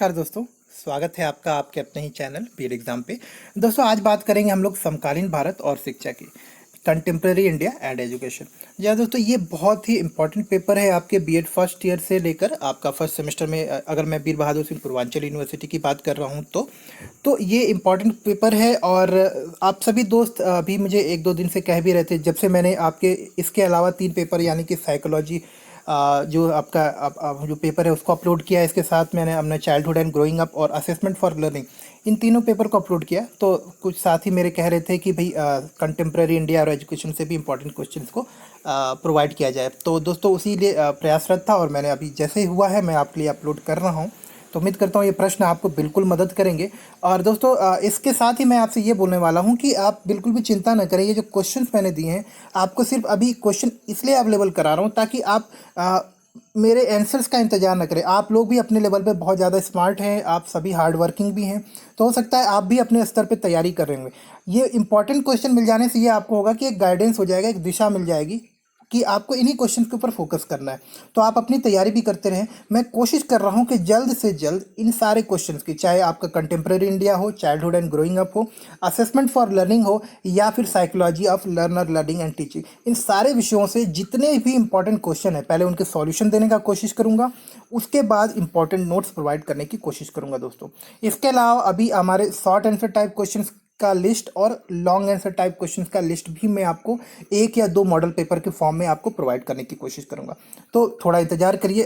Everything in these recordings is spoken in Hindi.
नमस्कार दोस्तों। स्वागत है आपका आपके अपने ही चैनल बीएड एग्जाम पे। दोस्तों आज बात करेंगे हम लोग समकालीन भारत और शिक्षा की, कंटेम्प्रेरी इंडिया एंड एजुकेशन। जी हाँ दोस्तों, ये बहुत ही इंपॉर्टेंट पेपर है आपके बीएड फर्स्ट ईयर से लेकर आपका फर्स्ट सेमेस्टर में। अगर मैं वीर बहादुर सिंह पूर्वांचल यूनिवर्सिटी की बात कर रहा हूँ तो ये इम्पॉर्टेंट पेपर है। और आप सभी दोस्त अभी मुझे एक दो दिन से कह भी रहे थे, जब से मैंने आपके इसके अलावा 3 पेपर यानी कि साइकोलॉजी जो आपका जो पेपर है उसको अपलोड किया है, इसके साथ मैंने अपना चाइल्डहुड एंड ग्रोइंग अप और असेसमेंट फॉर लर्निंग, इन तीनों पेपर को अपलोड किया। तो कुछ साथी मेरे कह रहे थे कि भाई कंटेम्प्रेरी इंडिया और एजुकेशन से भी इंपॉर्टेंट क्वेश्चंस को प्रोवाइड किया जाए। तो दोस्तों उसी लिए प्रयासरत था और मैंने अभी जैसे ही हुआ है मैं आपके लिए अपलोड कर रहा हूँ। तो उम्मीद करता हूँ ये प्रश्न आपको बिल्कुल मदद करेंगे। और दोस्तों इसके साथ ही मैं आपसे ये बोलने वाला हूँ कि आप बिल्कुल भी चिंता न करें। ये जो क्वेश्चंस मैंने दिए हैं आपको सिर्फ अभी क्वेश्चन इसलिए अवेलेबल करा रहा हूँ ताकि आप मेरे आंसर्स का इंतजार न करें। आप लोग भी अपने लेवल पे बहुत ज़्यादा स्मार्ट हैं, आप सभी हार्ड वर्किंग भी हैं, तो हो सकता है आप भी अपने स्तर पे तैयारी कर रहे होंगे। ये इंपॉर्टेंट क्वेश्चन मिल जाने से ये आपको होगा कि एक गाइडेंस हो जाएगा, एक दिशा मिल जाएगी कि आपको इन्हीं क्वेश्चन के ऊपर फोकस करना है। तो आप अपनी तैयारी भी करते रहें। मैं कोशिश कर रहा हूं कि जल्द से जल्द इन सारे क्वेश्चंस की, चाहे आपका कंटेम्प्रेरी इंडिया हो, चाइल्डहुड एंड ग्रोइंग अप हो, असेसमेंट फॉर लर्निंग हो, या फिर psychology of learner learning and teaching, इन सारे विषयों से जितने भी इंपॉर्टेंट क्वेश्चन है पहले उनके सॉल्यूशन देने का कोशिश करूंगा, उसके बाद इंपॉर्टेंट नोट्स प्रोवाइड करने की कोशिश करूंगा दोस्तों। इसके अलावा अभी हमारे शॉर्ट आंसर टाइप क्वेश्चंस का लिस्ट और लॉन्ग आंसर टाइप क्वेश्चंस का लिस्ट भी मैं आपको 1 या 2 मॉडल पेपर के फॉर्म में आपको प्रोवाइड करने की कोशिश करूंगा। तो थोड़ा इंतजार करिए।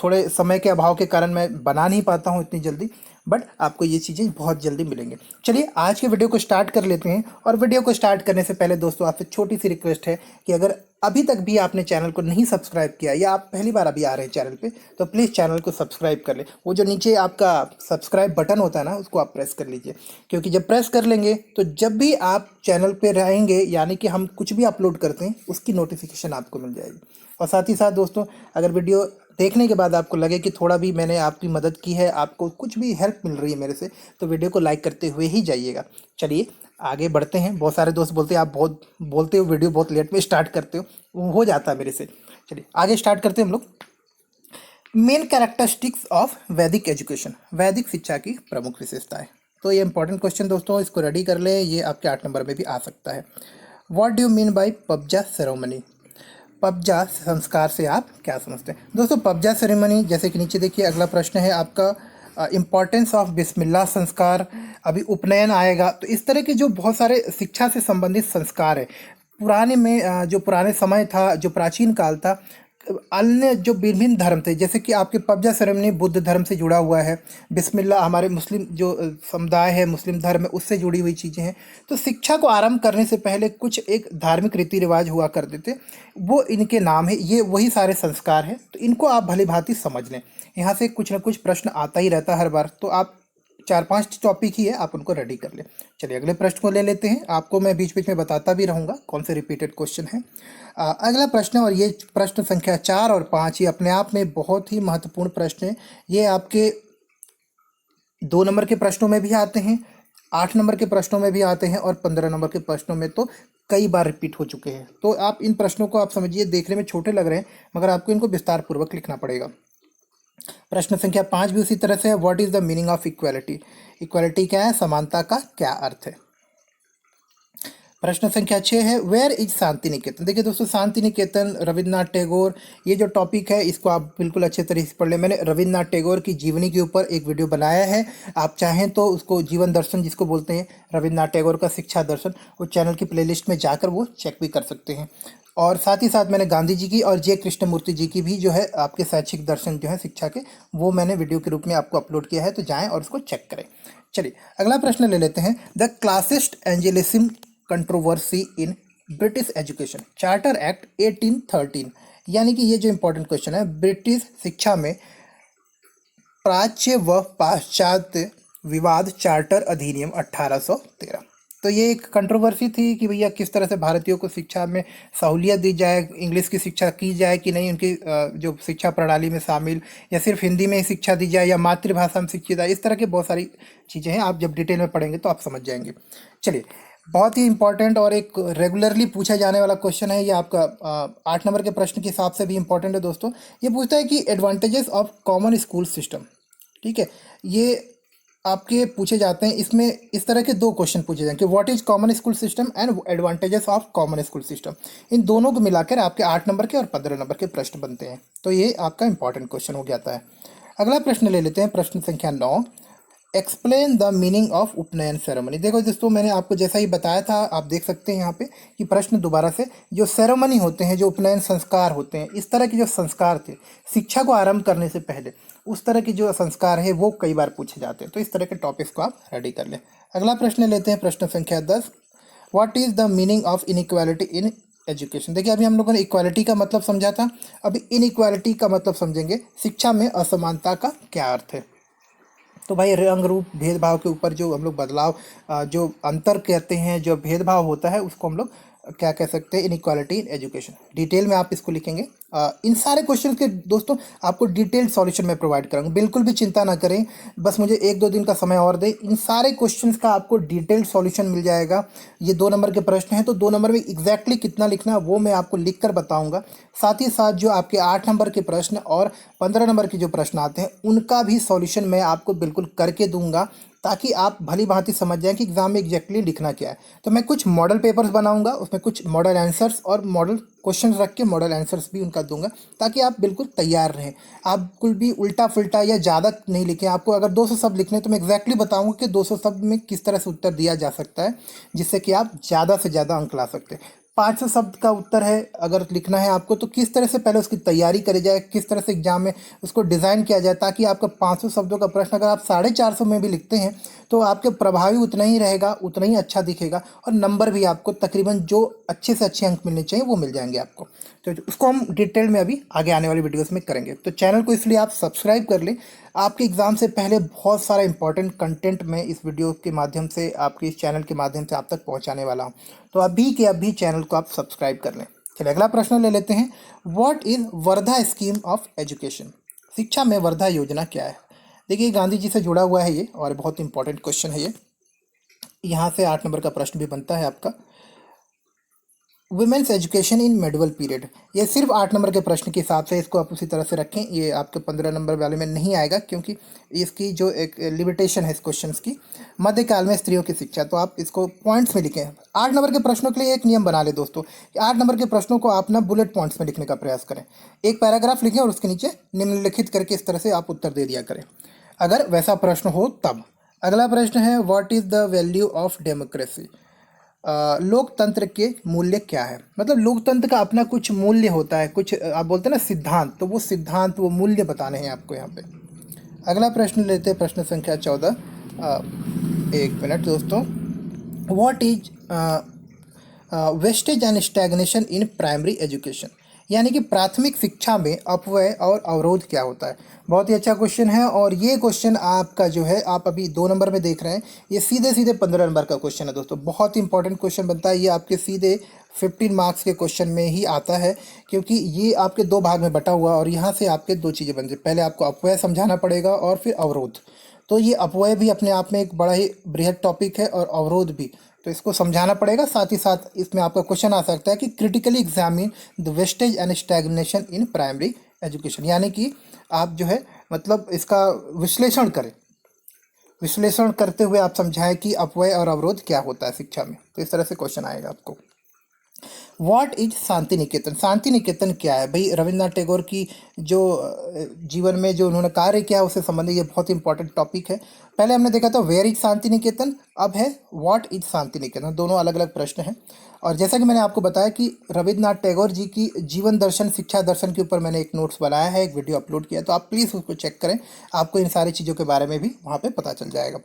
थोड़े समय के अभाव के कारण मैं बना नहीं पाता हूं इतनी जल्दी, बट आपको ये चीज़ें बहुत जल्दी मिलेंगे। चलिए आज के वीडियो को स्टार्ट कर लेते हैं। और वीडियो को स्टार्ट करने से पहले दोस्तों आपसे छोटी सी रिक्वेस्ट है कि अगर अभी तक भी आपने चैनल को नहीं सब्सक्राइब किया या आप पहली बार अभी आ रहे हैं चैनल पे, तो प्लीज़ चैनल को सब्सक्राइब कर ले। वो जो नीचे आपका सब्सक्राइब बटन होता है ना, उसको आप प्रेस कर लीजिए, क्योंकि जब प्रेस कर लेंगे तो जब भी आप चैनल पे रहेंगे यानी कि हम कुछ भी अपलोड करते हैं उसकी नोटिफिकेशन आपको मिल जाएगी। और साथ ही साथ दोस्तों, अगर वीडियो देखने के बाद आपको लगे कि थोड़ा भी मैंने आपकी मदद की है, आपको कुछ भी हेल्प मिल रही है मेरे से, तो वीडियो को लाइक करते हुए ही जाइएगा। चलिए आगे बढ़ते हैं। बहुत सारे दोस्त बोलते हैं आप बहुत बोलते हो, वीडियो बहुत लेट में स्टार्ट करते हो जाता है मेरे से। चलिए आगे स्टार्ट करते हैं हम लोग। मेन कैरेक्टरिस्टिक्स ऑफ वैदिक एजुकेशन, वैदिक शिक्षा की प्रमुख विशेषताएं। तो ये इंपॉर्टेंट क्वेश्चन दोस्तों, इसको रेडी कर लें, ये आपके 8 नंबर में भी आ सकता है। What do you mean by Pabbaja ceremony? Pabbaja संस्कार से आप क्या समझते हैं दोस्तों? पबजा सेरेमनी, जैसे कि नीचे देखिए अगला प्रश्न है आपका, इम्पॉर्टेंस ऑफ बिस्मिल्लाह संस्कार। अभी उपनयन आएगा, तो इस तरह के जो बहुत सारे शिक्षा से संबंधित संस्कार है पुराने में, जो पुराने समय था, जो प्राचीन काल था, अन्य जो विभिन्न धर्म थे, जैसे कि आपके पबजा सेरेमनी बुद्ध धर्म से जुड़ा हुआ है, बिस्मिल्लाह हमारे मुस्लिम जो समुदाय है, मुस्लिम धर्म है, उससे जुड़ी हुई चीज़ें हैं। तो शिक्षा को आरंभ करने से पहले कुछ एक धार्मिक रीति रिवाज हुआ करते थे, वो इनके नाम है, ये वही सारे संस्कार हैं। तो इनको आप भली भांति समझ लें, यहाँ से कुछ ना कुछ प्रश्न आता ही रहता है हर बार, तो आप 4-5 टॉपिक ही है, आप उनको रेडी कर लें। चलिए अगले प्रश्न को ले लेते हैं। आपको मैं बीच बीच में बताता भी रहूँगा कौन से रिपीटेड क्वेश्चन है। अगला प्रश्न, और ये प्रश्न संख्या 4 और 5 ये अपने आप में बहुत ही महत्वपूर्ण प्रश्न है। ये आपके 2 नंबर के प्रश्नों में भी आते हैं, 8 नंबर के प्रश्नों में भी आते हैं, और 15 नंबर के प्रश्नों में तो कई बार रिपीट हो चुके हैं। तो आप इन प्रश्नों को आप समझिए, देखने में छोटे लग रहे हैं मगर आपको इनको विस्तार पूर्वक लिखना पड़ेगा। प्रश्न संख्या 5 भी उसी तरह से है। What is the meaning of equality? Equality क्या है, समानता का क्या अर्थ है? प्रश्न संख्या 6 है, वेयर इज शांति निकेतन? देखिए दोस्तों, शांति निकेतन रविन्द्रनाथ टैगोर, ये जो टॉपिक है इसको आप बिल्कुल अच्छे तरीके से पढ़ लें। मैंने रविन्द्रनाथ टैगोर की जीवनी के ऊपर एक वीडियो बनाया है, आप चाहें तो उसको जीवन दर्शन जिसको बोलते हैं, रविन्द्रनाथ टैगोर का शिक्षा दर्शन, वो चैनल की प्लेलिस्ट में जाकर वो चेक भी कर सकते हैं। और साथ ही साथ मैंने गांधी जी की और जे कृष्णमूर्ति जी की भी जो है आपके शैक्षिक दर्शन जो है शिक्षा के, वो मैंने वीडियो के रूप में आपको अपलोड किया है, तो जाएं और उसको चेक करें। चलिए अगला प्रश्न ले लेते हैं। The classicist Anglicism controversy in British education, charter act 1813। यानी कि ये जो इंपॉर्टेंट क्वेश्चन है, ब्रिटिश शिक्षा में प्राच्य व पाश्चात्य विवाद चार्टर अधिनियम 1813। तो ये एक कंट्रोवर्सी थी कि भैया किस तरह से भारतीयों को शिक्षा में सहूलियत दी जाए, इंग्लिश की शिक्षा की जाए कि नहीं उनकी जो शिक्षा प्रणाली में शामिल, या सिर्फ हिंदी में ही शिक्षा दी जाए या मातृभाषा में शिक्षित है। इस तरह की बहुत सारी चीज़ें हैं, आप जब डिटेल में पढ़ेंगे तो आप समझ जाएंगे। चलिए, बहुत ही इंपॉर्टेंट और एक रेगुलरली पूछा जाने वाला क्वेश्चन है ये आपका, 8 नंबर के प्रश्न के हिसाब से भी इंपॉर्टेंट है दोस्तों। ये पूछता है कि advantages of common school system, ठीक है। ये आपके पूछे जाते हैं, इसमें इस तरह के दो क्वेश्चन पूछे जाएंगे कि what is common school system and advantages of common school system. इन दोनों को मिलाकर आपके 8 नंबर के और 15 नंबर के प्रश्न बनते हैं। तो ये आपका इंपॉर्टेंट क्वेश्चन हो जाता है। अगला प्रश्न ले लेते हैं, प्रश्न संख्या 9। एक्सप्लेन द मीनिंग ऑफ उपनयन सेरेमनी। देखो दोस्तों, मैंने आपको जैसा ही बताया था, आप देख सकते हैं यहाँ पे कि प्रश्न दोबारा से, जो सेरेमनी होते हैं, जो उपनयन संस्कार होते हैं, इस तरह के जो संस्कार थे शिक्षा को आरंभ करने से पहले, उस तरह के जो संस्कार है वो कई बार पूछे जाते हैं। तो इस तरह के टॉपिक्स को आप रेडी कर लें। अगला प्रश्न लेते हैं, प्रश्न संख्या 10। What is the meaning of inequality in education. देखिए, अभी हम लोगों ने इक्वालिटी का मतलब समझा था, अभी इनइक्वालिटी का मतलब समझेंगे, शिक्षा में असमानता का क्या अर्थ है। तो भाई, रंग रूप भेदभाव के ऊपर जो हम लोग बदलाव, जो अंतर कहते हैं, जो भेदभाव होता है, उसको हम लोग क्या कह सकते हैं, इनइक्वालिटी इन एजुकेशन। डिटेल में आप इसको लिखेंगे। इन सारे क्वेश्चन के दोस्तों आपको डिटेल्ड सॉल्यूशन मैं प्रोवाइड करूँगा, बिल्कुल भी चिंता ना करें, बस मुझे 1-2 दिन का समय और दें। इन सारे क्वेश्चंस का आपको डिटेल्ड सॉल्यूशन मिल जाएगा। ये 2 नंबर के प्रश्न हैं, तो 2 नंबर में एग्जैक्टली कितना लिखना है वो मैं आपको लिख कर बताऊँगा। साथ ही साथ जो आपके 8 नंबर के प्रश्न और 15 नंबर के जो प्रश्न आते हैं, उनका भी सॉल्यूशन मैं आपको बिल्कुल करके दूंगा, ताकि आप भली भांति समझ जाएं कि एग्जाम में एग्जैक्टली लिखना क्या है। तो मैं कुछ मॉडल पेपर्स बनाऊंगा, उसमें कुछ मॉडल आंसर्स और मॉडल क्वेश्चंस रख के मॉडल आंसर्स भी उनका दूंगा, ताकि आप बिल्कुल तैयार रहें। आप कुछ भी उल्टा फुल्टा या ज़्यादा नहीं लिखें। आपको अगर 200 शब्द लिखने हैं तो मैं एग्जैक्टली बताऊंगा कि 200 शब्द में किस तरह से उत्तर दिया जा सकता है, जिससे कि आप ज़्यादा से ज़्यादा अंक ला सकते हैं। 500 शब्द का उत्तर है अगर लिखना है आपको, तो किस तरह से पहले उसकी तैयारी करी जाए, किस तरह से एग्जाम में उसको डिज़ाइन किया जाए, ताकि आपका 500 शब्दों का प्रश्न अगर आप 450 में भी लिखते हैं तो आपके प्रभावी उतना ही रहेगा, उतना ही अच्छा दिखेगा, और नंबर भी आपको तकरीबन जो अच्छे से अच्छे अंक मिलने चाहिए वो मिल जाएंगे आपको। तो उसको हम डिटेल में अभी आगे आने वाली वीडियोस में करेंगे। तो चैनल को इसलिए आप सब्सक्राइब कर लें। आपके एग्ज़ाम से पहले बहुत सारा इंपॉर्टेंट कंटेंट मैं इस वीडियो के माध्यम से, आपके इस चैनल के माध्यम से आप तक पहुंचाने वाला हूं। तो अभी के अभी चैनल को आप सब्सक्राइब कर लें। चलिए अगला प्रश्न ले लेते हैं। What is Wardha scheme of education. शिक्षा में वर्धा योजना क्या है। देखिए, गांधी जी से जुड़ा हुआ है ये, और बहुत इंपॉर्टेंट क्वेश्चन है ये। यहाँ से 8 नंबर का प्रश्न भी बनता है आपका। Women's education in medieval period, ये सिर्फ 8 नंबर के प्रश्न के हिसाब से इसको आप उसी तरह से रखें। ये आपके 15 नंबर वाले में नहीं आएगा, क्योंकि इसकी जो एक लिमिटेशन है इस क्वेश्चन की, मध्यकाल में स्त्रियों की शिक्षा। तो आप इसको पॉइंट्स में लिखें। 8 नंबर के प्रश्नों के लिए एक नियम बना ले दोस्तों, कि 8 नंबर के प्रश्नों को आप ना बुलेट पॉइंट्स में लिखने का प्रयास करें। एक पैराग्राफ लिखें और उसके नीचे निम्नलिखित करके इस तरह से आप उत्तर दे दिया करें, अगर वैसा प्रश्न हो तब। अगला प्रश्न है, what is the value of democracy. लोकतंत्र के मूल्य क्या है। मतलब लोकतंत्र का अपना कुछ मूल्य होता है, कुछ आप बोलते हैं ना सिद्धांत, तो वो सिद्धांत, वो मूल्य बताने हैं आपको यहाँ पे। अगला प्रश्न लेते हैं, प्रश्न संख्या 14। एक मिनट दोस्तों। What is wastage and stagnation in primary education, यानी कि प्राथमिक शिक्षा में अपव्यय और अवरोध क्या होता है। बहुत ही अच्छा क्वेश्चन है, और ये क्वेश्चन आपका जो है, आप अभी 2 नंबर में देख रहे हैं, ये सीधे सीधे 15 नंबर का क्वेश्चन है दोस्तों। बहुत ही इंपॉर्टेंट क्वेश्चन बनता है ये, आपके सीधे 15 मार्क्स के क्वेश्चन में ही आता है, क्योंकि ये आपके 2 भाग में बटा हुआ, और यहाँ से आपके 2 चीज़ें बनती हैं। पहले आपको अपव्यय समझाना पड़ेगा और फिर अवरोध। तो ये अपव्यय भी अपने आप में एक बड़ा ही बृहद टॉपिक है, और अवरोध भी, तो इसको समझाना पड़ेगा। साथ ही साथ इसमें आपका क्वेश्चन आ सकता है कि critically examine the wastage and stagnation in primary education, यानी कि आप जो है मतलब इसका विश्लेषण करें, विश्लेषण करते हुए आप समझाएं कि अपव्यय और अवरोध क्या होता है शिक्षा में। तो इस तरह से क्वेश्चन आएगा आपको। What is Shanti Niketan. शांति निकेतन क्या है भाई। रविन्द्रनाथ टैगोर की जो जीवन में जो उन्होंने कार्य किया उससे संबंधित ये बहुत इंपॉर्टेंट टॉपिक है। पहले हमने देखा था वेयर इज शांति निकेतन, अब है व्हाट इज शांति निकेतन। दोनों अलग अलग प्रश्न हैं। और जैसा कि मैंने आपको बताया कि रविन्द्रनाथ टैगोर जी की जीवन दर्शन, शिक्षा दर्शन के ऊपर मैंने एक नोट्स बनाया है, एक वीडियो अपलोड किया है, तो आप प्लीज़ उसको चेक करें, आपको इन सारी चीज़ों के बारे में भी वहाँ पर पता चल जाएगा।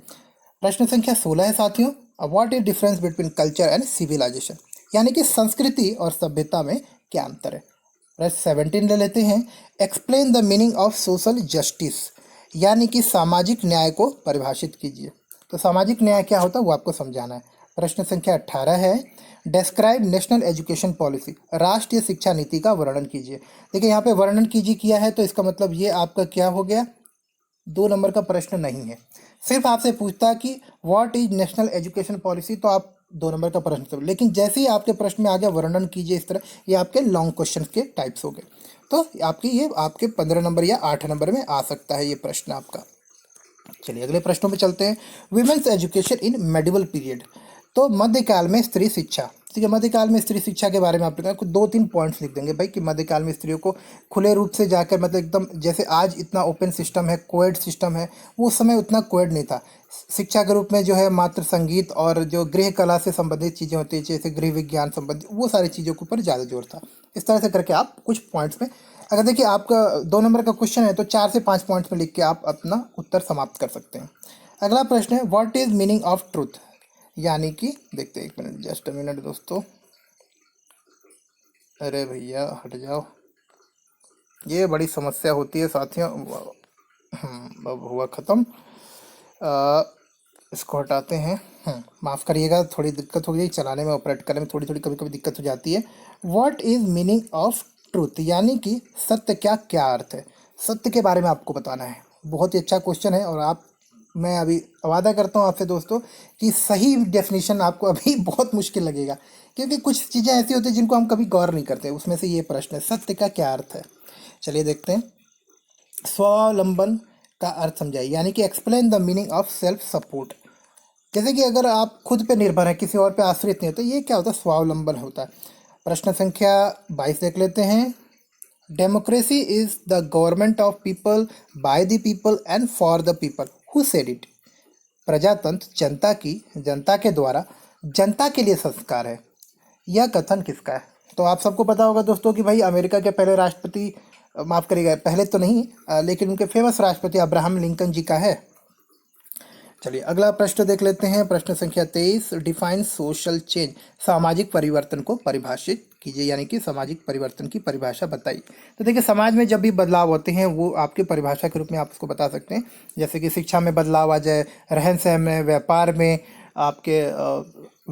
प्रश्न संख्या 16 है साथियों। What is difference between culture and civilization, यानी कि संस्कृति और सभ्यता में क्या अंतर है। प्रश्न 17 ले लेते हैं। Explain the meaning of social justice, यानी कि सामाजिक न्याय को परिभाषित कीजिए। तो सामाजिक न्याय क्या होता है वो आपको समझाना है। प्रश्न संख्या 18 है। डिस्क्राइब नेशनल एजुकेशन पॉलिसी, राष्ट्रीय शिक्षा नीति का वर्णन कीजिए। देखिए यहाँ पे वर्णन कीजिए किया है, तो इसका मतलब ये आपका क्या हो गया, 2 नंबर का प्रश्न नहीं है। सिर्फ आपसे पूछता है कि what is national education policy, तो आप 2 नंबर का प्रश्न सब। लेकिन जैसे ही आपके प्रश्न में आ गया वर्णन कीजिए इस तरह, ये आपके लॉन्ग क्वेश्चन के टाइप्स हो गए। तो आपके ये आपके 15 नंबर या 8 नंबर में आ सकता है ये प्रश्न आपका। चलिए अगले प्रश्नों पे चलते हैं। Women's education in medieval period. तो मध्यकाल में स्त्री शिक्षा, ठीक है, मध्यकाल में स्त्री शिक्षा के बारे में आप कुछ 2-3 पॉइंट्स लिख देंगे भाई कि मध्यकाल में स्त्रियों को खुले रूप से जाकर, मतलब एकदम जैसे आज इतना ओपन सिस्टम है, कोएड सिस्टम है, वो उस समय उतना कोएड नहीं था। शिक्षा के रूप में जो है मात्र संगीत और जो गृह कला से संबंधित चीज़ें होती है, जैसे गृह विज्ञान संबंधित, वो सारी चीज़ों के ऊपर ज़्यादा जोर था। इस तरह से करके आप कुछ पॉइंट्स में, अगर देखिए आपका 2 नंबर का क्वेश्चन है तो 4 से 5 पॉइंट्स में लिख के आप अपना उत्तर समाप्त कर सकते हैं। अगला प्रश्न है what is meaning of truth, यानी कि देखते हैं, 1 मिनट, जस्ट अ मिनट दोस्तों, अरे भैया हट जाओ, ये बड़ी समस्या होती है साथियों। अब हुआ ख़त्म। अ, इसको हटाते हैं। माफ़ करिएगा, थोड़ी दिक्कत हो गई चलाने में, ऑपरेट करने में थोड़ी थोड़ी कभी कभी दिक्कत हो जाती है। What is meaning of truth, यानी कि सत्य क्या क्या अर्थ है, सत्य के बारे में आपको बताना है। बहुत ही अच्छा क्वेश्चन है, और आप, मैं अभी वादा करता हूँ आपसे दोस्तों कि सही डेफिनेशन आपको अभी बहुत मुश्किल लगेगा, क्योंकि कुछ चीज़ें ऐसी होती हैं जिनको हम कभी गौर नहीं करते। उसमें से ये प्रश्न है, सत्य का क्या अर्थ है। चलिए देखते हैं। स्वावलंबन का अर्थ समझाइए, यानी कि explain the meaning of self support. जैसे कि अगर आप खुद पे निर्भर हैं, किसी और पे आश्रित नहीं होते, ये क्या होता है, स्वावलंबन होता है। प्रश्न संख्या 22 देख लेते हैं। Democracy is the government of people, by the people and for the people, who said it. प्रजातंत्र जनता की, जनता के द्वारा, जनता के लिए संस्कार है। यह कथन किसका है। तो आप सबको पता होगा दोस्तों कि भाई अमेरिका के पहले राष्ट्रपति, माफ़ करिएगा पहले तो नहीं, लेकिन उनके फेमस राष्ट्रपति अब्राहम लिंकन जी का है। चलिए अगला प्रश्न देख लेते हैं। प्रश्न संख्या 23, डिफाइन सोशल चेंज, सामाजिक परिवर्तन को परिभाषित कीजिए, यानी कि सामाजिक परिवर्तन की परिभाषा बताइए। तो देखिए समाज में जब भी बदलाव होते हैं वो आपकी परिभाषा के रूप में आप उसको बता सकते हैं। जैसे कि शिक्षा में बदलाव आ जाए, रहन सहन में, व्यापार में, आपके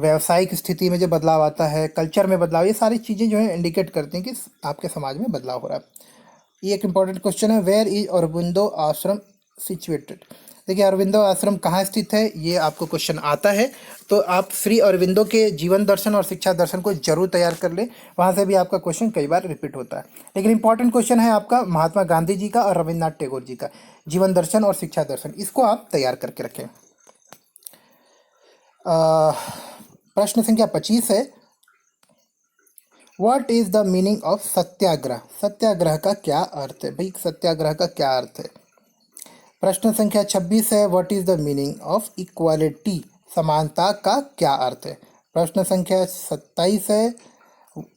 व्यावसायिक स्थिति में जो बदलाव आता है, कल्चर में बदलाव, ये सारी चीज़ें जो है इंडिकेट करती हैं कि आपके समाज में बदलाव हो रहा है। ये एक इम्पॉर्टेंट क्वेश्चन है। वेयर इज अरबिंदो आश्रम सिचुएटेड। देखिए अरविंदो आश्रम कहाँ स्थित है, ये आपको क्वेश्चन आता है, तो आप श्री अरविंदो के जीवन दर्शन और शिक्षा दर्शन को जरूर तैयार कर ले, वहाँ से भी आपका क्वेश्चन कई बार रिपीट होता है। लेकिन इंपॉर्टेंट क्वेश्चन है आपका महात्मा गांधी जी का और रविन्द्रनाथ टैगोर जी का जीवन दर्शन और शिक्षा दर्शन, इसको आप तैयार करके रखें। प्रश्न संख्या 25 है, what is the meaning of satyagraha. Satyagraha का क्या अर्थ है भाई, सत्याग्रह का क्या अर्थ है। प्रश्न संख्या 26 है, what is the meaning of equality, समानता का क्या अर्थ है। प्रश्न संख्या 27 है,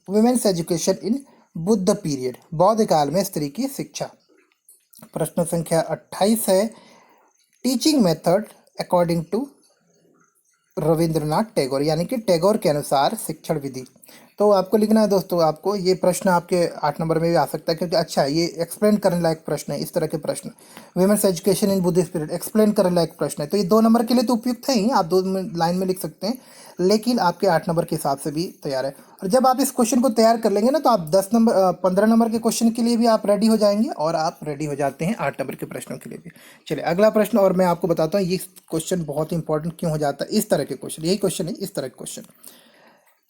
women's education in Buddha period, बौद्ध काल में स्त्री की शिक्षा। प्रश्न संख्या 28 है, teaching method according to Rabindranath Tagore, यानी कि टैगोर के अनुसार शिक्षण विधि। तो आपको लिखना है दोस्तों, आपको ये प्रश्न आपके 8 नंबर में भी आ सकता है, क्योंकि अच्छा ये एक्सप्लेन करने लायक प्रश्न है। इस तरह के प्रश्न, women's education in Buddhist period, explain करने लायक प्रश्न है, तो ये 2 नंबर के लिए तो उपयुक्त है ही, आप 2 लाइन में लिख सकते हैं, लेकिन आपके 8 नंबर के हिसाब से भी तैयार है। और जब आप इस क्वेश्चन को तैयार कर लेंगे ना, तो आप 15 नंबर के क्वेश्चन के लिए भी आप रेडी हो जाएंगे, और आप रेडी हो जाते हैं 8 नंबर के प्रश्नों के लिए भी। चलिए अगला प्रश्न, और मैं आपको बताता हूँ ये क्वेश्चन बहुत इंपॉर्टेंट क्यों हो जाता है। इस तरह के क्वेश्चन, यही क्वेश्चन है, इस तरह के question.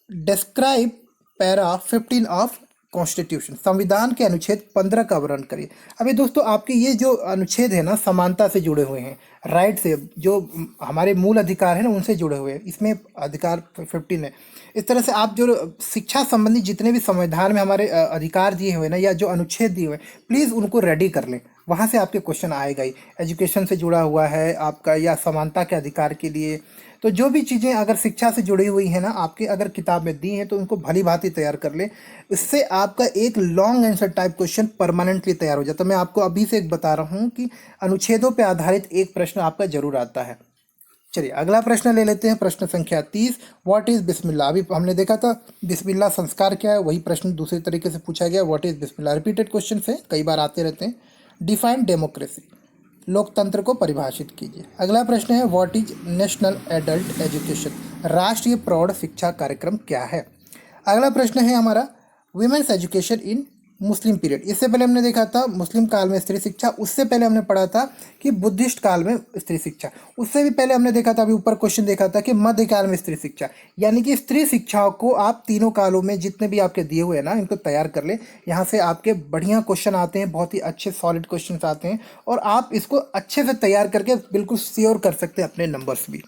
Describe para 15 of constitution, संविधान के अनुच्छेद 15 का वर्णन करिए। अभी दोस्तों आपके ये जो अनुच्छेद है ना, समानता से जुड़े हुए हैं, राइट से, जो हमारे मूल अधिकार है ना उनसे जुड़े हुए हैं, इसमें अधिकार 15 है। इस तरह से आप जो शिक्षा संबंधी जितने भी संविधान में हमारे अधिकार दिए हुए ना, या जो अनुच्छेद दिए हुए, प्लीज़ उनको रेडी कर लें, वहाँ से आपके क्वेश्चन आएगा ही। एजुकेशन से जुड़ा हुआ है आपका, या समानता के अधिकार के लिए, तो जो भी चीज़ें अगर शिक्षा से जुड़ी हुई है ना, आपके अगर किताब में दी हैं तो उनको भली भांति तैयार कर ले। इससे आपका एक long answer type question permanently तैयार हो जाता है। मैं आपको अभी से एक बता रहा हूँ कि अनुच्छेदों पर आधारित एक प्रश्न आपका जरूर आता है। चलिए अगला प्रश्न ले लेते हैं। प्रश्न संख्या 30, व्हाट इज बिस्मिल्लाह। अभी हमने देखा था बिस्मिल्लाह संस्कार क्या है, वही प्रश्न दूसरे तरीके से पूछा गया, what is Bismillah. Repeated question है, कई बार आते रहते हैं। डिफाइन डेमोक्रेसी, लोकतंत्र को परिभाषित कीजिए। अगला प्रश्न है, what is national adult education, राष्ट्रीय प्रौढ़ शिक्षा कार्यक्रम क्या है। अगला प्रश्न है हमारा, women's education in Muslim period, इससे पहले हमने देखा था मुस्लिम काल में स्त्री शिक्षा, उससे पहले हमने पढ़ा था कि बुद्धिस्ट काल में स्त्री शिक्षा, उससे भी पहले हमने देखा था, अभी ऊपर क्वेश्चन देखा था कि मध्यकाल में स्त्री शिक्षा। यानी कि स्त्री शिक्षा को आप तीनों कालों में जितने भी आपके दिए हुए हैं ना, इनको तैयार कर ले। यहाँ से आपके बढ़िया क्वेश्चन आते हैं, बहुत ही अच्छे सॉलिड क्वेश्चन आते हैं, और आप इसको अच्छे से तैयार करके बिल्कुल श्योर कर सकते हैं अपने नंबर्स भी।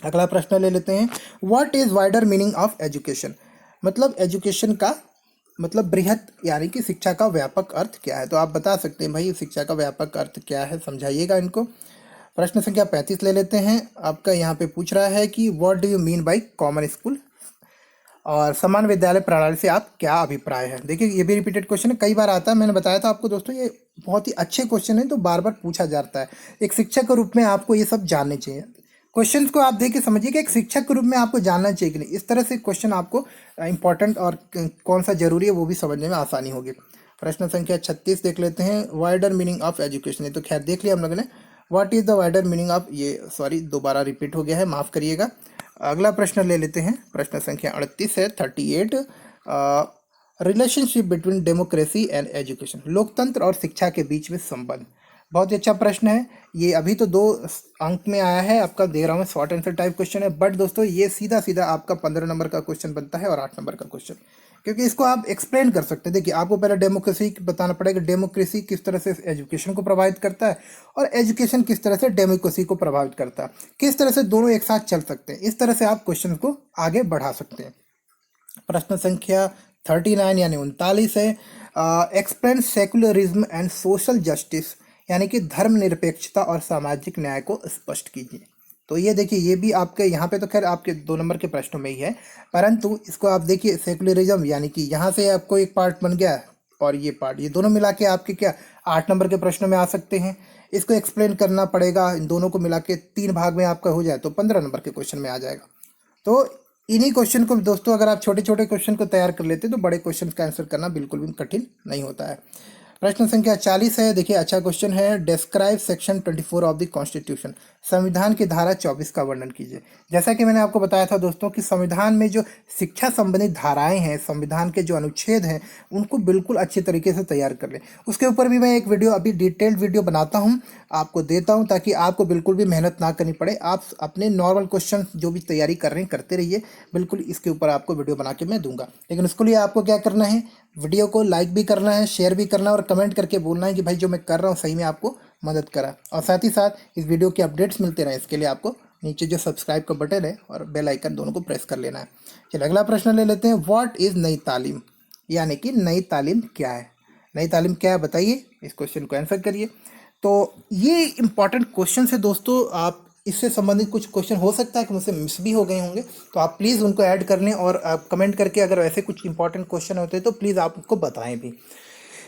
अगला प्रश्न ले लेते हैं, what is wider meaning of education. मतलब एजुकेशन का मतलब बृहत यानी कि शिक्षा का व्यापक अर्थ क्या है। तो आप बता सकते हैं भाई शिक्षा का व्यापक अर्थ क्या है, समझाइएगा इनको। प्रश्न संख्या 35 ले लेते हैं। आपका यहाँ पे पूछ रहा है कि what do you mean by common school, और समान विद्यालय प्रणाली से आप क्या अभिप्राय है। देखिए ये भी रिपीटेड क्वेश्चन है, कई बार आता है, मैंने बताया था आपको दोस्तों, ये बहुत ही अच्छे क्वेश्चन है, तो बार बार पूछा जाता है। एक शिक्षक के रूप में आपको ये सब जानने चाहिए। क्वेश्चंस को आप देख के समझिए कि एक शिक्षक के रूप में आपको जानना चाहिए कि नहीं, इस तरह से क्वेश्चन आपको इंपॉर्टेंट और कौन सा जरूरी है वो भी समझने में आसानी होगी। प्रश्न संख्या 36 देख लेते हैं, वाइडर मीनिंग ऑफ एजुकेशन। ये तो खैर देख लिया हम लोगों ने, what is the wider meaning of, ये सॉरी दोबारा रिपीट हो गया है, माफ करिएगा। अगला प्रश्न ले लेते हैं, प्रश्न संख्या 38 है, 38, relationship between democracy and education, लोकतंत्र और शिक्षा के बीच में संबंध। बहुत ही अच्छा प्रश्न है ये, अभी तो 2 अंक में आया है, आपका दे रहा हूँ शॉर्ट आंसर टाइप क्वेश्चन है, बट दोस्तों ये सीधा सीधा आपका 15 नंबर का क्वेश्चन बनता है और 8 नंबर का क्वेश्चन, क्योंकि इसको आप एक्सप्लेन कर सकते हैं। देखिए आपको पहले डेमोक्रेसी बताना पड़ेगा, डेमोक्रेसी किस तरह से एजुकेशन को प्रभावित करता है, और एजुकेशन किस तरह से डेमोक्रेसी को प्रभावित करता है, किस तरह से दोनों एक साथ चल सकते हैं। इस तरह से आप क्वेश्चन को आगे बढ़ा सकते हैं। प्रश्न संख्या 39 यानी 39 है, explain secularism and social justice, यानी कि धर्मनिरपेक्षता और सामाजिक न्याय को स्पष्ट कीजिए। तो ये देखिए ये भी आपके यहाँ पे तो खैर आपके 2 नंबर के प्रश्नों में ही है, परंतु इसको आप देखिए सेकुलरिज्म यानी कि यहाँ से आपको एक पार्ट बन गया, और ये पार्ट, ये दोनों मिला के आपके क्या 8 नंबर के प्रश्नों में आ सकते हैं। इसको एक्सप्लेन करना पड़ेगा, इन दोनों को मिला के 3 भाग में आपका हो जाए तो 15 नंबर के क्वेश्चन में आ जाएगा। तो इन्हीं क्वेश्चन को दोस्तों अगर आप छोटे छोटे क्वेश्चन को तैयार कर लेते तो बड़े क्वेश्चन का आंसर करना बिल्कुल भी कठिन नहीं होता है। प्रश्न संख्या 40 है, देखिए अच्छा क्वेश्चन है, describe section 24 of the constitution, संविधान की धारा 24 का वर्णन कीजिए। जैसा कि मैंने आपको बताया था दोस्तों कि संविधान में जो शिक्षा संबंधित धाराएं हैं, संविधान के जो अनुच्छेद हैं, उनको बिल्कुल अच्छे तरीके से तैयार कर लें। उसके ऊपर भी मैं एक वीडियो अभी डिटेल्ड वीडियो बनाता हूँ, आपको देता हूँ, ताकि आपको बिल्कुल भी मेहनत ना करनी पड़े। आप अपने नॉर्मल क्वेश्चन जो भी तैयारी कर रहे हैं करते रहिए, बिल्कुल इसके ऊपर आपको वीडियो बना के मैं दूंगा। लेकिन उसके लिए आपको क्या करना है, वीडियो को लाइक भी करना है, शेयर भी करना है, और कमेंट करके बोलना है कि भाई जो मैं कर रहा हूँ सही में आपको मदद करा। और साथ ही साथ इस वीडियो के अपडेट्स मिलते रहे, इसके लिए आपको नीचे जो सब्सक्राइब का बटन है और बेल आइकन दोनों को प्रेस कर लेना है। चलिए अगला प्रश्न ले लेते हैं, व्हाट इज़ नई तालीम, यानी कि नई तालीम क्या है। नई तालीम क्या है बताइए, इस क्वेश्चन को आंसर करिए। तो ये इंपॉर्टेंट क्वेश्चन है दोस्तों, आप इससे संबंधित कुछ क्वेश्चन हो सकता है कि मुझसे मिस भी हो गए होंगे, तो आप प्लीज़ उनको ऐड कर लें, और आप कमेंट करके अगर ऐसे कुछ इंपॉर्टेंट क्वेश्चन होते हैं तो प्लीज़ आप उनको बताएं भी।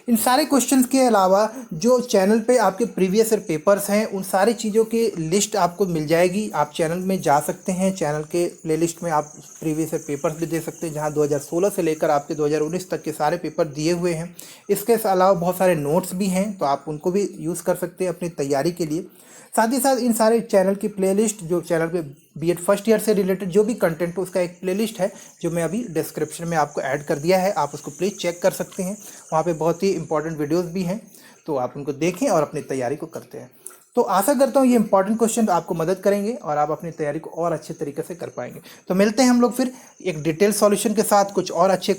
इन सारे क्वेश्चंस के अलावा जो चैनल पे आपके प्रीवियस ईयर पेपर्स हैं, उन सारी चीज़ों की लिस्ट आपको मिल जाएगी। आप चैनल में जा सकते हैं, चैनल के प्लेलिस्ट में आप प्रीवियस ईयर पेपर्स भी दे सकते हैं, जहां 2016 से लेकर आपके 2019 तक के सारे पेपर दिए हुए हैं। इसके अलावा बहुत सारे नोट्स भी हैं, तो आप उनको भी यूज़ कर सकते हैं अपनी तैयारी के लिए। साथ ही साथ इन सारे चैनल की प्लेलिस्ट, जो चैनल पे बीएड फर्स्ट ईयर से रिलेटेड जो भी कंटेंट है उसका एक प्लेलिस्ट है, जो मैं अभी डिस्क्रिप्शन में आपको ऐड कर दिया है, आप उसको प्लीज़ चेक कर सकते हैं। वहाँ पे बहुत ही इंपॉर्टेंट वीडियोस भी हैं, तो आप उनको देखें और अपनी तैयारी को करते हैं। तो आशा करता हूँ ये इंपॉर्टेंट क्वेश्चन आपको मदद करेंगे और आप अपनी तैयारी को और अच्छे तरीके से कर पाएंगे। तो मिलते हैं हम लोग फिर एक डिटेल सॉल्यूशन के साथ कुछ और अच्छे